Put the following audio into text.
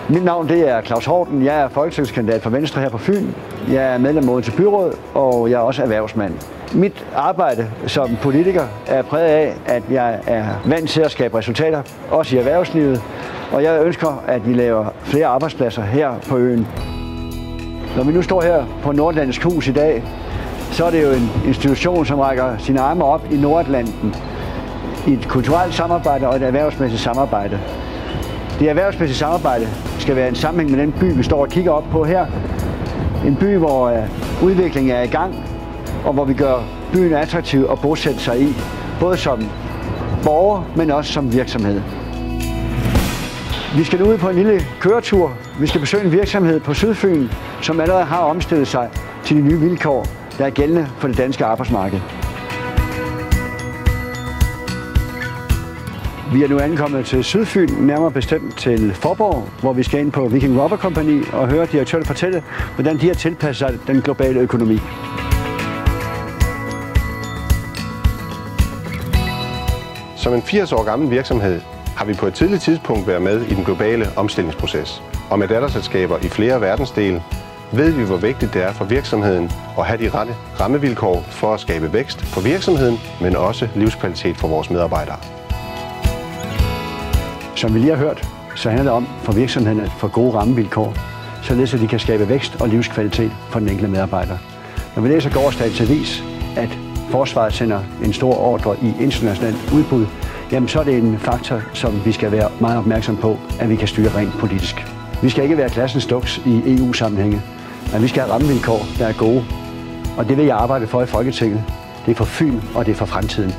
Mit navn det er Claus Horten. Jeg er folketingskandidat for Venstre her på Fyn. Jeg er medlem af Odense Byråd, og jeg er også erhvervsmand. Mit arbejde som politiker er præget af, at jeg er vant til at skabe resultater, også i erhvervslivet. Og jeg ønsker, at vi laver flere arbejdspladser her på øen. Når vi nu står her på Nordatlantisk Hus i dag, så er det jo en institution, som rækker sine arme op i Nordatlanten i et kulturelt samarbejde og et erhvervsmæssigt samarbejde. Det erhvervsmæssige samarbejde skal være en sammenhæng med den by, vi står og kigger op på her. En by, hvor udviklingen er i gang, og hvor vi gør byen attraktiv at bosætte sig i, både som borger, men også som virksomhed. Vi skal nu ud på en lille køretur. Vi skal besøge en virksomhed på Sydfyn, som allerede har omstillet sig til de nye vilkår, der er gældende for det danske arbejdsmarked. Vi er nu ankommet til Sydfyn, nærmere bestemt til Faaborg, hvor vi skal ind på Viking Rubber Company og høre direktøren fortælle, hvordan de har tilpasset sig den globale økonomi. Som en 80 år gammel virksomhed har vi på et tidligt tidspunkt været med i den globale omstillingsproces. Og med datterselskaber i flere verdensdele ved vi, hvor vigtigt det er for virksomheden at have de rette rammevilkår for at skabe vækst for virksomheden, men også livskvalitet for vores medarbejdere. Som vi lige har hørt, så handler det om for virksomheden at få gode rammevilkår, således at de kan skabe vækst og livskvalitet for den enkelte medarbejder. Når vi læser gårsdagens avis, at Forsvaret sender en stor ordre i internationalt udbud, jamen så er det en faktor, som vi skal være meget opmærksom på, at vi kan styre rent politisk. Vi skal ikke være klassens duks i EU-sammenhænge, men vi skal have rammevilkår, der er gode. Og det vil jeg arbejde for i Folketinget. Det er for Fyn, og det er for fremtiden.